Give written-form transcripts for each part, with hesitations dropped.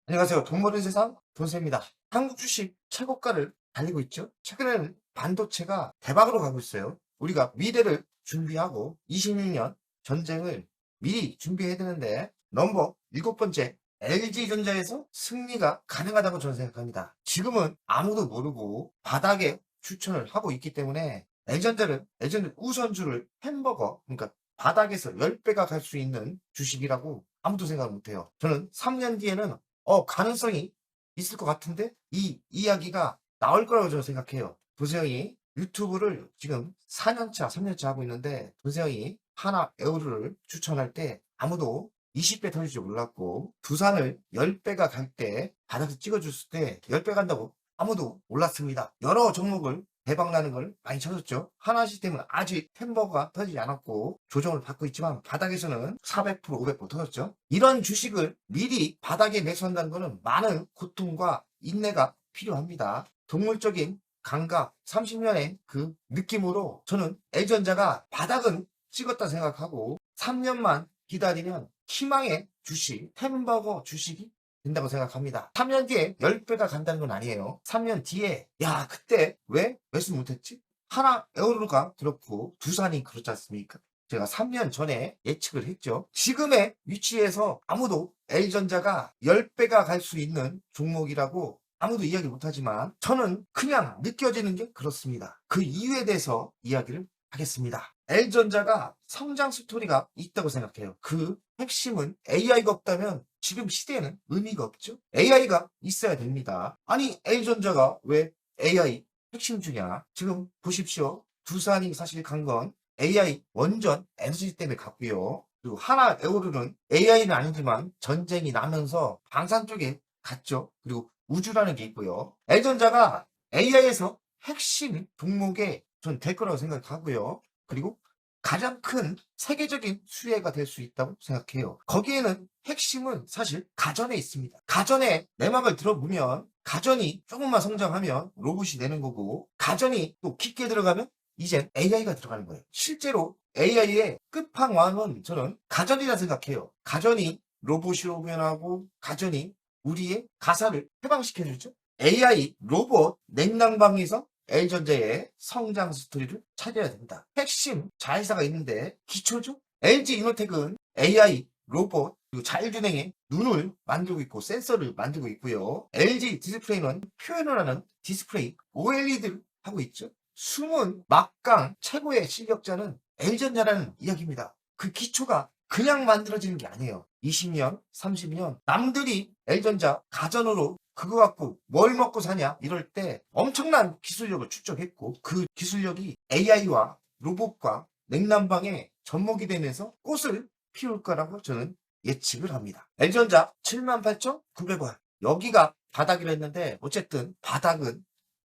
안녕하세요. 돈 버는 세상 돈쌤입니다. 한국 주식 최고가를 달리고 있죠. 최근에는 반도체가 대박으로 가고 있어요. 우리가 미래를 준비하고 26년 전쟁을 미리 준비해야 되는데 넘버 7번째 LG전자에서 승리가 가능하다고 저는 생각합니다. 지금은 아무도 모르고 바닥에 추천을 하고 있기 때문에 레전드 우선주를 햄버거, 그러니까 바닥에서 10배가 갈 수 있는 주식이라고 아무도 생각 못해요. 저는 3년 뒤에는 가능성이 있을 것 같은데 이 이야기가 나올 거라고 저는 생각해요. 도세형이 유튜브를 지금 4년차, 3년차 하고 있는데 도세형이 하나 에어를 추천할 때 아무도 20배 터질 줄 몰랐고 두산을 10배가 갈 때 바닥에서 찍어줬을 때 10배 간다고 아무도 몰랐습니다. 여러 종목을 대박 나는 걸 많이 찾았죠. 하나시스템은 아직 햄버거가 터지지 않았고 조정을 받고 있지만 바닥에서는 400%, 500% 터졌죠. 이런 주식을 미리 바닥에 매수한다는 것은 많은 고통과 인내가 필요합니다. 동물적인 감각 30년의 그 느낌으로 저는 L전자가 바닥은 찍었다 생각하고 3년만 기다리면 희망의 주식, 햄버거 주식이 된다고 생각합니다. 3년 뒤에 10배가 간다는 건 아니에요. 3년 뒤에 야 그때 왜 매수 못했지? 하나 에어로가 그렇고 두산이 그렇지 않습니까? 제가 3년 전에 예측을 했죠. 지금의 위치에서 아무도 L전자가 10배가 갈 수 있는 종목이라고 아무도 이야기 못하지만 저는 그냥 느껴지는 게 그렇습니다. 그 이유에 대해서 이야기를 하겠습니다. L전자가 성장 스토리가 있다고 생각해요. 그 핵심은 AI가 없다면 지금 시대에는 의미가 없죠. AI가 있어야 됩니다. 아니 L전자가 왜 AI 핵심 주냐. 지금 보십시오. 두산이 사실 간 건 AI 원전 에너지 때문에 갔고요. 그리고 하나 에어로는 AI는 아니지만 전쟁이 나면서 방산 쪽에 갔죠. 그리고 우주라는 게 있고요. L전자가 AI에서 핵심 종목에 전 될 거라고 생각하고요. 그리고 가장 큰 세계적인 수혜가 될 수 있다고 생각해요. 거기에는 핵심은 사실 가전에 있습니다. 가전에 내 맘을 들어보면 가전이 조금만 성장하면 로봇이 되는 거고 가전이 또 깊게 들어가면 이젠 AI가 들어가는 거예요. 실제로 AI의 끝판왕은 저는 가전이라 생각해요. 가전이 로봇으로 변하고 가전이 우리의 가사를 해방시켜주죠. AI, 로봇, 냉난방에서 L전자의 성장 스토리를 찾아야 된다. 핵심 자회사가 있는데 기초죠. LG 이노텍은 AI, 로봇, 그리고 자율주행에 눈을 만들고 있고 센서를 만들고 있고요. LG 디스플레이는 표현을 하는 디스플레이 OLED를 하고 있죠. 숨은 막강 최고의 실력자는 L전자라는 이야기입니다. 그 기초가 그냥 만들어지는 게 아니에요. 20년, 30년 남들이 L전자 가전으로 그거 갖고 뭘 먹고 사냐 이럴 때 엄청난 기술력을 축적했고 그 기술력이 AI와 로봇과 냉난방에 접목이 되면서 꽃을 피울 거라고 저는 예측을 합니다. L전자 78,900원 여기가 바닥이라 했는데 어쨌든 바닥은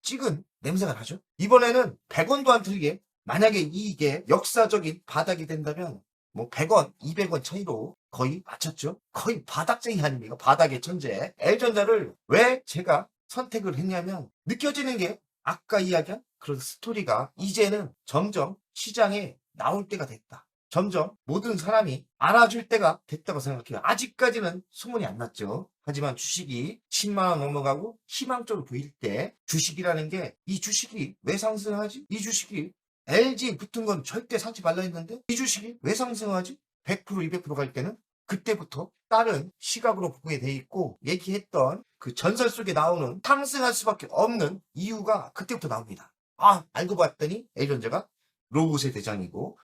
찍은 냄새가 나죠. 이번에는 100원도 안 틀리게 만약에 이게 역사적인 바닥이 된다면 뭐 100원, 200원 차이로 거의 맞췄죠. 거의 바닥쟁이 아닙니까? 바닥의 천재. L전자를 왜 제가 선택을 했냐면 느껴지는 게 아까 이야기한 그런 스토리가 이제는 점점 시장에 나올 때가 됐다. 점점 모든 사람이 알아줄 때가 됐다고 생각해요. 아직까지는 소문이 안 났죠. 하지만 주식이 10만 원 넘어가고 희망적으로 보일 때 주식이라는 게 이 주식이 왜 상승하지? 이 주식이 LG 붙은 건 절대 사지 말라 했는데 이 주식이 왜 상승하지? 100% 200%갈 때는 그때부터 다른 시각으로 보게 돼 있고 얘기했던 그 전설 속에 나오는 상승할 수밖에 없는 이유가 그때부터 나옵니다. 아 알고 봤더니 L전자가 로봇의 대장이고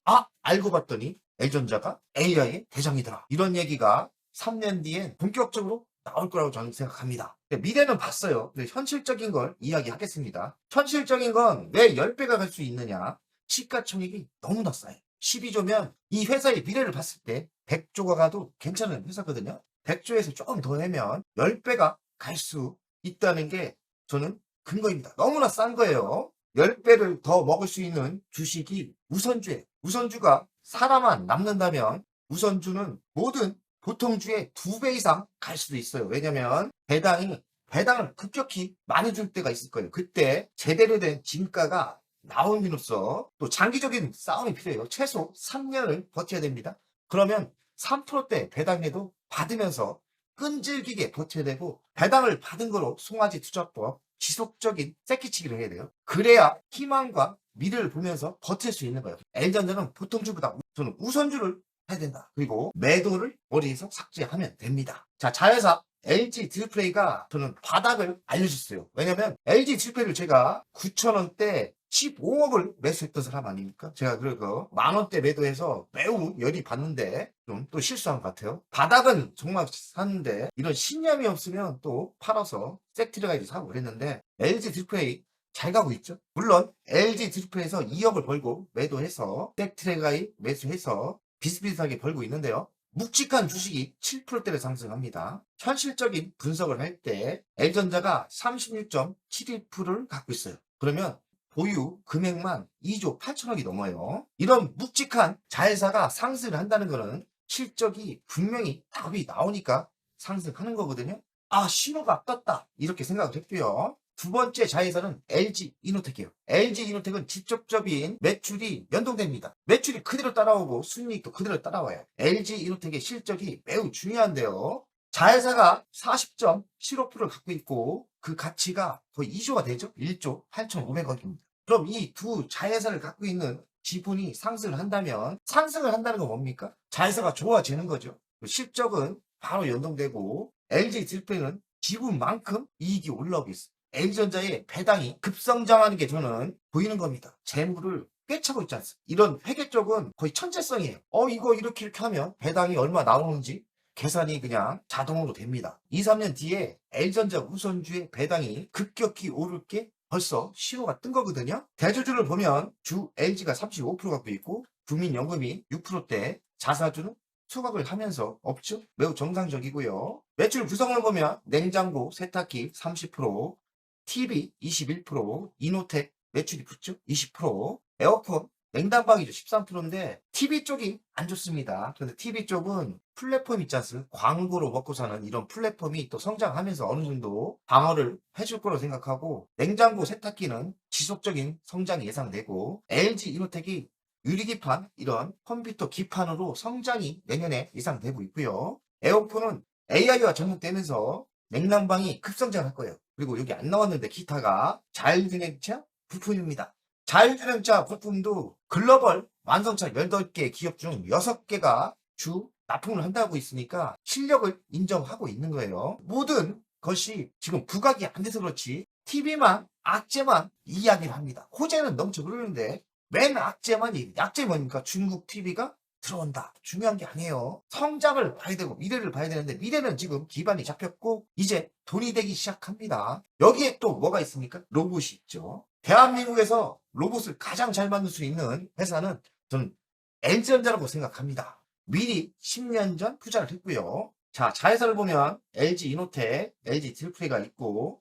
알고 봤더니 L전자가 AI의 대장이더라. 이런 얘기가 3년 뒤엔 본격적으로 나올 거라고 저는 생각합니다. 미래는 봤어요. 근데 현실적인 걸 이야기하겠습니다. 현실적인 건 왜 10배가 갈 수 있느냐. 시가총액이 너무나 싸요. 12조면 이 회사의 미래를 봤을 때 100조가 가도 괜찮은 회사거든요. 100조에서 조금 더 내면 10배가 갈 수 있다는 게 저는 근거입니다. 너무나 싼 거예요. 10배를 더 먹을 수 있는 주식이 우선주예요. 우선주가 살아만 남는다면 우선주는 모든 보통주의 2배 이상 갈 수도 있어요. 왜냐면 배당을 급격히 많이 줄 때가 있을 거예요. 그때 제대로 된 진가가 나옴으로써 또 장기적인 싸움이 필요해요. 최소 3년을 버텨야 됩니다. 그러면 3%대 배당에도 받으면서 끈질기게 버텨야 되고 배당을 받은 거로 송아지 투자법 지속적인 새끼치기를 해야 돼요. 그래야 희망과 미래를 보면서 버틸 수 있는 거예요. L전자는 보통주보다 저는 우선주를 해야 된다. 그리고 매도를 머리에서 삭제하면 됩니다. 자, 자회사 LG 디스플레이가 저는 바닥을 알려줬어요. 왜냐면 LG 디스플레이를 제가 9,000원대 15억을 매수했던 사람 아닙니까? 제가 그래서 만원대 매도해서 매우 열이 받는데 좀 또 실수한 것 같아요. 바닥은 정말 샀는데 이런 신념이 없으면 또 팔아서 섹트레가이드 사고 그랬는데 LG 디스플레이 잘 가고 있죠. 물론 LG 디스플레이에서 2억을 벌고 매도해서 섹트레가이 매수해서 비슷비슷하게 벌고 있는데요. 묵직한 주식이 7%대를 상승합니다. 현실적인 분석을 할 때 L전자가 36.71%를 갖고 있어요. 그러면 보유 금액만 2조 8천억이 넘어요. 이런 묵직한 자회사가 상승을 한다는 것은 실적이 분명히 답이 나오니까 상승하는 거거든요. 아, 신호가 떴다. 이렇게 생각을 했고요. 두 번째 자회사는 LG 이노텍이에요. LG 이노텍은 직접적인 매출이 연동됩니다. 매출이 그대로 따라오고 순이익도 그대로 따라와요. LG 이노텍의 실적이 매우 중요한데요. 자회사가 40.75%를 갖고 있고 그 가치가 거의 2조가 되죠. 1조 8,500억입니다. 그럼 이 두 자회사를 갖고 있는 지분이 상승을 한다면 상승을 한다는 건 뭡니까? 자회사가 좋아지는 거죠. 실적은 바로 연동되고 LG 디스플레이는 지분만큼 이익이 올라오고 있어요. L전자의 배당이 급성장하는 게 저는 보이는 겁니다. 재물을 꿰차고 있지 않습니까? 이런 회계 쪽은 거의 천재성이에요. 이거 이렇게 하면 배당이 얼마 나오는지 계산이 그냥 자동으로 됩니다. 2, 3년 뒤에 L전자 우선주의 배당이 급격히 오를 게 벌써 신호가 뜬 거거든요. 대주주를 보면 주 LG가 35% 갖고 있고 국민연금이 6%대, 자사주는 수박을 하면서 없죠. 매우 정상적이고요. 매출 구성을 보면 냉장고, 세탁기 30%, TV 21%, 이노텍 매출이 붙죠? 20%, 에어컨, 냉난방이죠. 13%인데 TV 쪽이 안 좋습니다. 그런데 TV 쪽은 플랫폼 있지 않습니까? 광고로 먹고 사는 이런 플랫폼이 또 성장하면서 어느 정도 방어를 해줄 거로 생각하고 냉장고, 세탁기는 지속적인 성장이 예상되고 LG 이노텍이 유리기판, 이런 컴퓨터 기판으로 성장이 내년에 예상되고 있고요. 에어컨은 AI와 접목되면서 냉난방이 급성장할 거예요. 그리고 여기 안 나왔는데 기타가 자율주행차 부품입니다. 자율주행차 부품도 글로벌 완성차 18개 기업 중 6개가 주 납품을 한다고 있으니까 실력을 인정하고 있는 거예요. 모든 것이 지금 부각이 안 돼서 그렇지 TV만 악재만 이야기를 합니다. 호재는 넘쳐 흐르는데 맨 악재만 약재 뭐니까 중국 TV가 들어온다. 중요한 게 아니에요. 성장을 봐야 되고 미래를 봐야 되는데 미래는 지금 기반이 잡혔고 이제 돈이 되기 시작합니다. 여기에 또 뭐가 있습니까? 로봇이 있죠. 대한민국에서 로봇을 가장 잘 만들 수 있는 회사는 저는 LG전자라고 생각합니다. 미리 10년 전 투자를 했고요. 자, 자회사를 보면 LG 이노텍, LG 디스플레이가 있고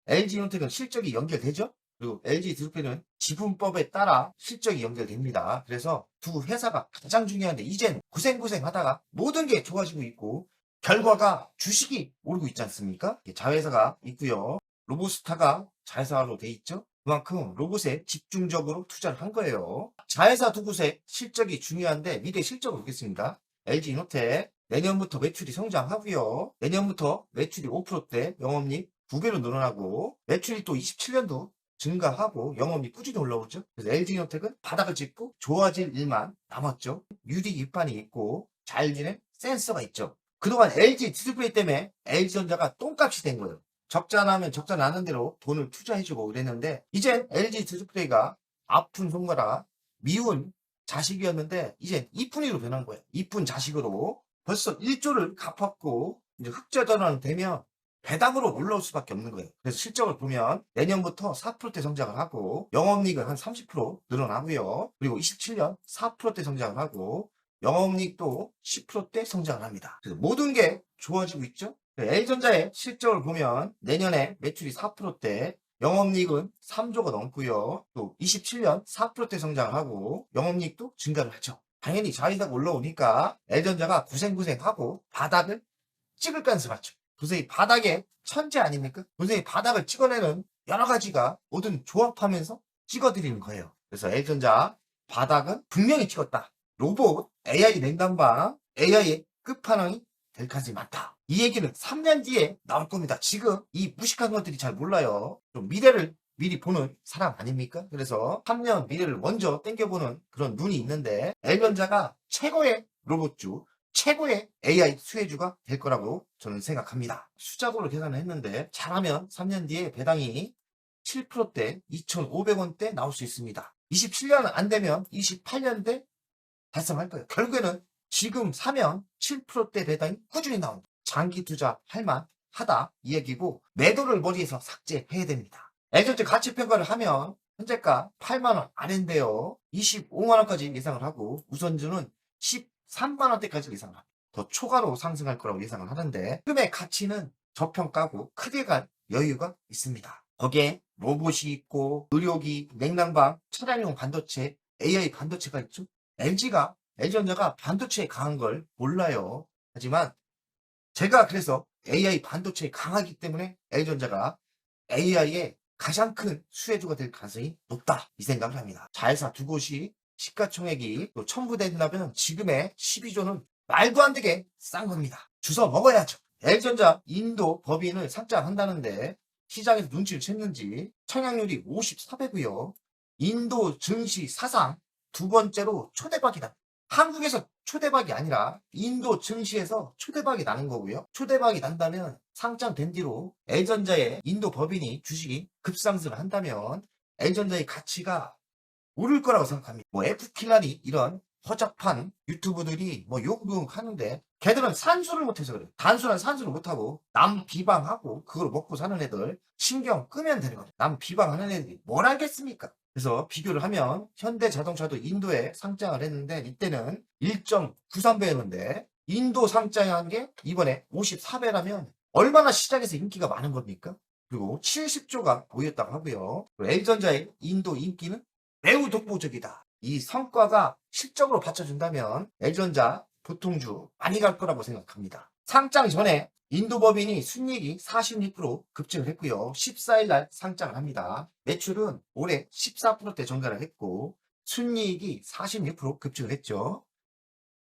LG 이노텍은 실적이 연결되죠? 그리고 LG 디스플레이는 지분법에 따라 실적이 연결됩니다. 그래서 두 회사가 가장 중요한데 이젠 고생 하다가 모든 게 좋아지고 있고 결과가 주식이 오르고 있지 않습니까? 자회사가 있고요. 로보스타가 자회사로 돼 있죠. 그만큼 로봇에 집중적으로 투자를 한 거예요. 자회사 두 곳의 실적이 중요한데 미래 실적을 보겠습니다. LG 이노텍 내년부터 매출이 성장하고요. 내년부터 매출이 5%대, 영업이익 2배로 늘어나고 매출이 또 27년도 증가하고 영업이 꾸준히 올라오죠. 그래서 LG이노텍은 바닥을 짚고 좋아질 일만 남았죠. 유리 기판이 있고 잘 지낸 센서가 있죠. 그동안 LG 디스플레이 때문에 LG전자가 똥값이 된 거예요. 적자 나면 적자 나는 대로 돈을 투자해주고 그랬는데 이젠 LG 디스플레이가 아픈 손가락 미운 자식이었는데 이제 이쁜이로 변한 거예요. 이쁜 자식으로 벌써 1조를 갚았고 이제 흑자 전환 되면 배당으로 올라올 수밖에 없는 거예요. 그래서 실적을 보면 내년부터 4%대 성장을 하고 영업이익은 한 30% 늘어나고요. 그리고 27년 4%대 성장을 하고 영업이익도 10%대 성장을 합니다. 그래서 모든 게 좋아지고 있죠. L전자의 실적을 보면 내년에 매출이 4%대, 영업이익은 3조가 넘고요. 또 27년 4%대 성장을 하고 영업이익도 증가를 하죠. 당연히 자회사가 올라오니까 L전자가 고생하고 바닥을 찍을 가능성이 많죠. 도저히 바닥에 천재 아닙니까? 도저히 바닥을 찍어내는 여러 가지가 모든 조합하면서 찍어드리는 거예요. 그래서 L전자 바닥은 분명히 찍었다. 로봇, AI 냉난방, AI의 끝판왕이 될 가능성이 많다. 이 얘기는 3년 뒤에 나올 겁니다. 지금 이 무식한 것들이 잘 몰라요. 좀 미래를 미리 보는 사람 아닙니까? 그래서 3년 미래를 먼저 땡겨보는 그런 눈이 있는데 엘전자가 최고의 로봇주, 최고의 AI 수혜주가 될 거라고 저는 생각합니다. 숫자로 계산을 했는데 잘하면 3년 뒤에 배당이 7%대 2,500원대 나올 수 있습니다. 27년 안 되면 28년대 달성할 거예요. 결국에는 지금 사면 7%대 배당이 꾸준히 나온다. 장기 투자 할만 하다 이 얘기고 매도를 머리에서 삭제해야 됩니다. 에전트 가치 평가를 하면 현재가 8만원 아래인데요. 25만원까지 예상을 하고 우선주는 13만원대까지 예상을 합니다. 더 초과로 상승할 거라고 예상을 하는데 지금의 가치는 저평가고 크게 갈 여유가 있습니다. 거기에 로봇이 있고 의료기, 냉난방, 차량용 반도체, AI 반도체가 있죠. LG전자가 반도체에 강한 걸 몰라요. 하지만 제가 그래서 AI 반도체에 강하기 때문에 LG전자가 AI의 가장 큰 수혜주가 될 가능성이 높다 이 생각을 합니다. 자회사 두 곳이 시가총액이 또 첨부된다면 지금의 12조는 말도 안 되게 싼 겁니다. 주워 먹어야죠. LG전자 인도 법인을 상장한다는데 시장에서 눈치를 챘는지 청약률이 54배고요. 인도 증시 사상 두 번째로 초대박이다. 한국에서 초대박이 아니라 인도 증시에서 초대박이 나는 거고요. 초대박이 난다면 상장된 뒤로 L전자의 인도 법인이 주식이 급상승을 한다면 L전자의 가치가 오를 거라고 생각합니다. 뭐 F킬라니 이런 허접한 유튜브들이 뭐 욕을 하는데 걔들은 산수를 못해서 그래요. 단순한 산수를 못하고 남 비방하고 그걸 먹고 사는 애들 신경 끄면 되는 거예요. 남 비방하는 애들이 뭘 알겠습니까? 그래서 비교를 하면 현대자동차도 인도에 상장을 했는데 이때는 1.93배였는데 인도 상장한 게 이번에 54배라면 얼마나 시장에서 인기가 많은 겁니까? 그리고 70조가 모였다고 하고요. L전자의 인도 인기는 매우 독보적이다. 이 성과가 실적으로 받쳐준다면 L전자 보통주 많이 갈 거라고 생각합니다. 상장 전에 인도 법인이 순이익이 46% 급증을 했고요. 14일 날 상장을 합니다. 매출은 올해 14%대 증가를 했고 순이익이 46% 급증을 했죠.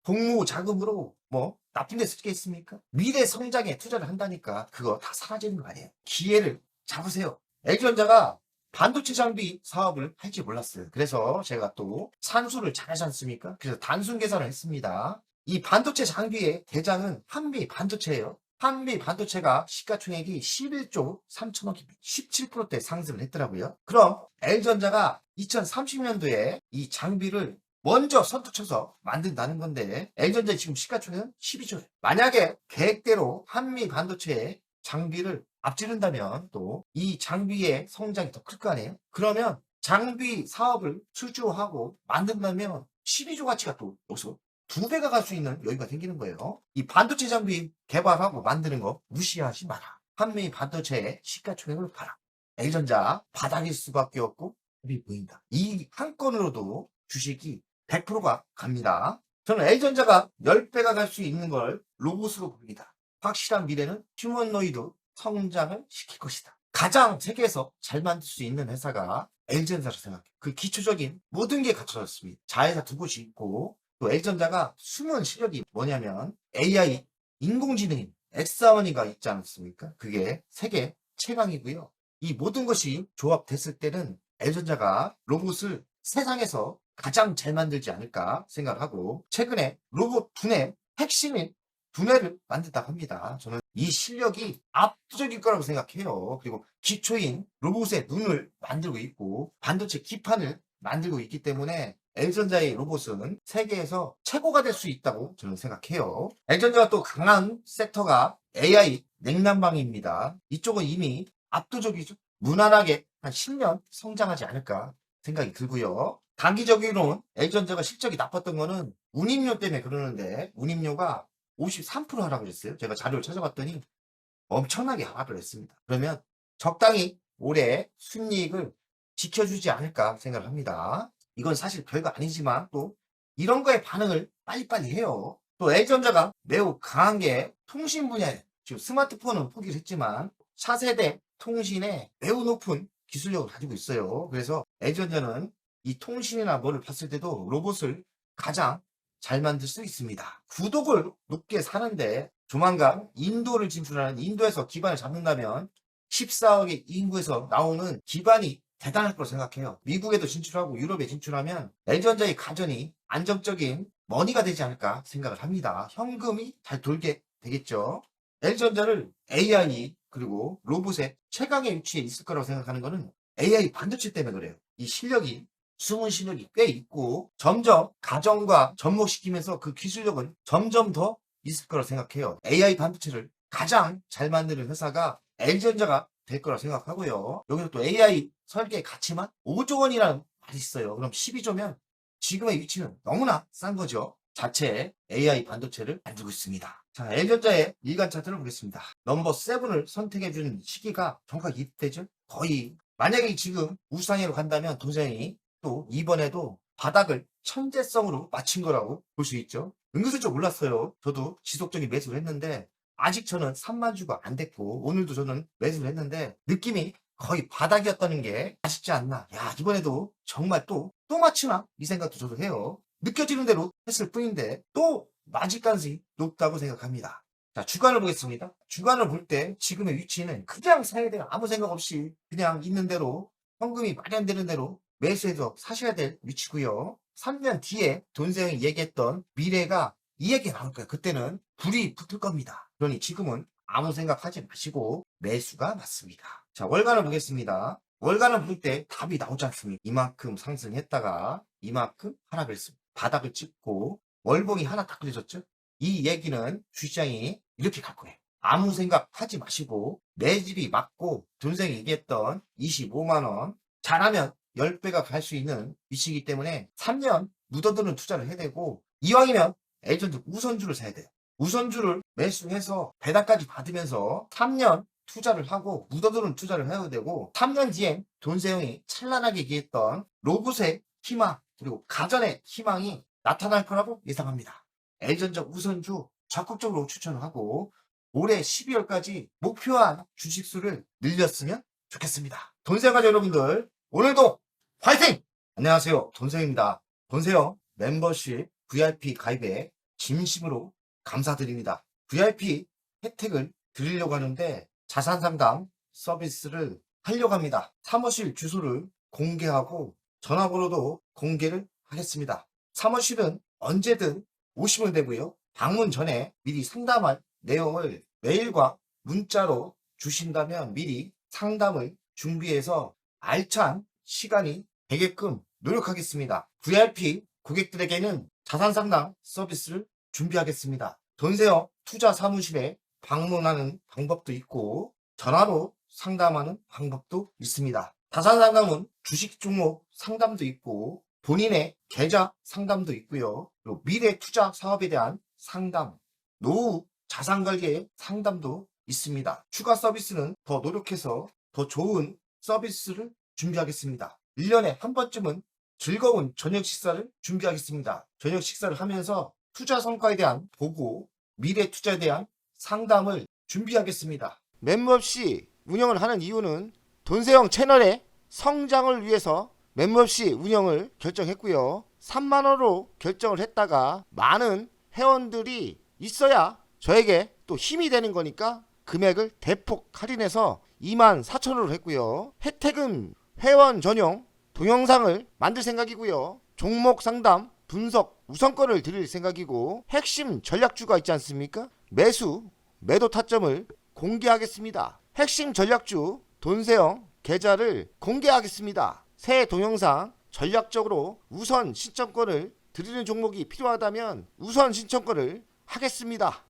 공무 자금으로 뭐 나쁜 데 쓰겠습니까? 미래 성장에 투자를 한다니까 그거 다 사라지는 거 아니에요. 기회를 잡으세요. L전자가 반도체 장비 사업을 할지 몰랐어요. 그래서 제가 또 산수를 잘하지 않습니까? 그래서 단순 계산을 했습니다. 이 반도체 장비의 대장은 한미 반도체예요. 한미 반도체가 시가총액이 11조 3천억입니다. 17%대 상승을 했더라고요. 그럼 L전자가 2030년도에 이 장비를 먼저 선두쳐서 만든다는 건데 L전자 지금 시가총액은 12조예요. 만약에 계획대로 한미 반도체의 장비를 앞지른다면 또 이 장비의 성장이 더 클 거 아니에요? 그러면 장비 사업을 수주하고 만든다면 12조 가치가 또 여기서 2배가 갈 수 있는 여유가 생기는 거예요. 이 반도체 장비 개발하고 만드는 거 무시하지 마라. 한미 반도체의 시가총액을 봐라. L전자 바닥일 수밖에 없고 답이 보인다. 이 한 건으로도 주식이 100%가 갑니다. 저는 L전자가 10배가 갈 수 있는 걸 로봇으로 봅니다. 확실한 미래는 휴머노이드 성장을 시킬 것이다. 가장 세계에서 잘 만들 수 있는 회사가 L전자로 생각해요. 그 기초적인 모든 게 갖춰졌습니다. 자회사 두 곳이 있고 또 L전자가 숨은 실력이 뭐냐면 AI, 인공지능, 엑스하머니가 있지 않습니까? 그게 세계 최강이고요. 이 모든 것이 조합됐을 때는 L전자가 로봇을 세상에서 가장 잘 만들지 않을까 생각하고 최근에 로봇 분해 핵심인 분해를 만든다고 합니다. 저는 이 실력이 압도적일 거라고 생각해요. 그리고 기초인 로봇의 눈을 만들고 있고 반도체 기판을 만들고 있기 때문에 L전자의 로봇은 세계에서 최고가 될 수 있다고 저는 생각해요. L전자가 또 강한 섹터가 AI 냉난방입니다. 이쪽은 이미 압도적이죠. 무난하게 한 10년 성장하지 않을까 생각이 들고요. 단기적으로는 L전자가 실적이 나빴던 거는 운임료 때문에 그러는데 운임료가 53% 하라고 그랬어요. 제가 자료를 찾아봤더니 엄청나게 하락을 했습니다. 그러면 적당히 올해 순이익을 지켜주지 않을까 생각을 합니다. 이건 사실 별거 아니지만 또 이런 거에 반응을 빨리빨리 해요. 또 L전자가 매우 강한 게 통신 분야에 지금 스마트폰은 포기를 했지만 차세대 통신에 매우 높은 기술력을 가지고 있어요. 그래서 L전자는 이 통신이나 뭐를 봤을 때도 로봇을 가장 잘 만들 수 있습니다. 구독을 높게 사는데 조만간 인도를 진출하는 인도에서 기반을 잡는다면 14억의 인구에서 나오는 기반이 대단할 거라고 생각해요. 미국에도 진출하고 유럽에 진출하면 LG전자의 가전이 안정적인 머니가 되지 않을까 생각을 합니다. 현금이 잘 돌게 되겠죠. LG전자를 AI 그리고 로봇의 최강의 위치에 있을 거라고 생각하는 거는 AI 반도체 때문에 그래요. 이 실력이 숨은 실력이 꽤 있고 점점 가정과 접목시키면서 그 기술력은 점점 더 있을 거라고 생각해요. AI 반도체를 가장 잘 만드는 회사가 LG전자가 될 거라고 생각하고요. 여기서 또 AI 설계 가치만 5조 원이라는 말이 있어요. 그럼 12조면 지금의 위치는 너무나 싼 거죠. 자체 AI 반도체를 만들고 있습니다. 자, LG전자의 일간 차트를 보겠습니다. 넘버 7을 선택해주는 시기가 정확하게 이때죠. 거의 만약에 지금 우상향으로 간다면 도저히 또 이번에도 바닥을 천재성으로 맞춘 거라고 볼 수 있죠. 은근슬쩍 올랐어요. 저도 지속적인 매수를 했는데 아직 저는 3만 주가 안 됐고 오늘도 저는 매수를 했는데 느낌이 거의 바닥이었다는 게 아쉽지 않나. 야, 이번에도 정말 또 맞추나? 이 생각도 저도 해요. 느껴지는 대로 했을 뿐인데 또 맞을 가능성이 높다고 생각합니다. 자, 주간을 보겠습니다. 주간을 볼 때 지금의 위치는 그냥 사야 돼요. 아무 생각 없이 그냥 있는 대로 현금이 마련되는 대로 매수해서 사셔야 될 위치고요. 3년 뒤에 돈세형이 얘기했던 미래가 이 얘기 나올 거예요. 그때는 불이 붙을 겁니다. 그러니 지금은 아무 생각하지 마시고 매수가 맞습니다. 자, 월간을 보겠습니다. 월간을 볼 때 답이 나오지 않습니까? 이만큼 상승했다가 이만큼 하락했습니다. 바닥을 찍고 월봉이 하나 딱 그려졌죠? 이 얘기는 주시장이 이렇게 갈 거예요. 아무 생각하지 마시고 매집이 맞고 돈생이 얘기했던 25만원 잘하면 10배가 갈 수 있는 위치이기 때문에 3년 묻어두는 투자를 해야 되고 이왕이면 LG전자 우선주를 사야 돼요. 우선주를 매수해서 배당까지 받으면서 3년 투자를 하고 묻어두는 투자를 해야 되고 3년 뒤엔 돈세형이 찬란하게 얘기했던 로봇의 희망 그리고 가전의 희망이 나타날 거라고 예상합니다. LG전자 우선주 적극적으로 추천을 하고 올해 12월까지 목표한 주식수를 늘렸으면 좋겠습니다. 돈세형 가족 여러분들 오늘도 화이팅! 안녕하세요. 돈세형입니다. 돈세형 멤버십 VIP 가입에 진심으로 감사드립니다. VIP 혜택을 드리려고 하는데 자산상담 서비스를 하려고 합니다. 사무실 주소를 공개하고 전화번호도 공개를 하겠습니다. 사무실은 언제든 오시면 되고요. 방문 전에 미리 상담할 내용을 메일과 문자로 주신다면 미리 상담을 준비해서 알찬 시간이 되게끔 노력하겠습니다. VIP 고객들에게는 자산상담 서비스를 준비하겠습니다. 돈세형 투자 사무실에 방문하는 방법도 있고 전화로 상담하는 방법도 있습니다. 자산상담은 주식 종목 상담도 있고 본인의 계좌 상담도 있고요. 그리고 미래 투자 사업에 대한 상담, 노후 자산 관리의 상담도 있습니다. 추가 서비스는 더 노력해서 더 좋은 서비스를 준비하겠습니다. 1년에 한 번쯤은 즐거운 저녁 식사를 준비하겠습니다. 저녁 식사를 하면서 투자 성과에 대한 보고, 미래 투자에 대한 상담을 준비하겠습니다. 멤버십 운영을 하는 이유는 돈세형 채널의 성장을 위해서 멤버십 운영을 결정했고요. 3만원으로 결정을 했다가 많은 회원들이 있어야 저에게 또 힘이 되는 거니까 금액을 대폭 할인해서 24,000원으로 했고요. 혜택은 회원 전용 동영상을 만들 생각이고요. 종목 상담, 분석, 우선권을 드릴 생각이고 핵심 전략주가 있지 않습니까? 매도 타점을 공개하겠습니다. 핵심 전략주 돈세형 계좌를 공개하겠습니다. 새 동영상 전략적으로 우선 신청권을 드리는 종목이 필요하다면 우선 신청권을 하겠습니다.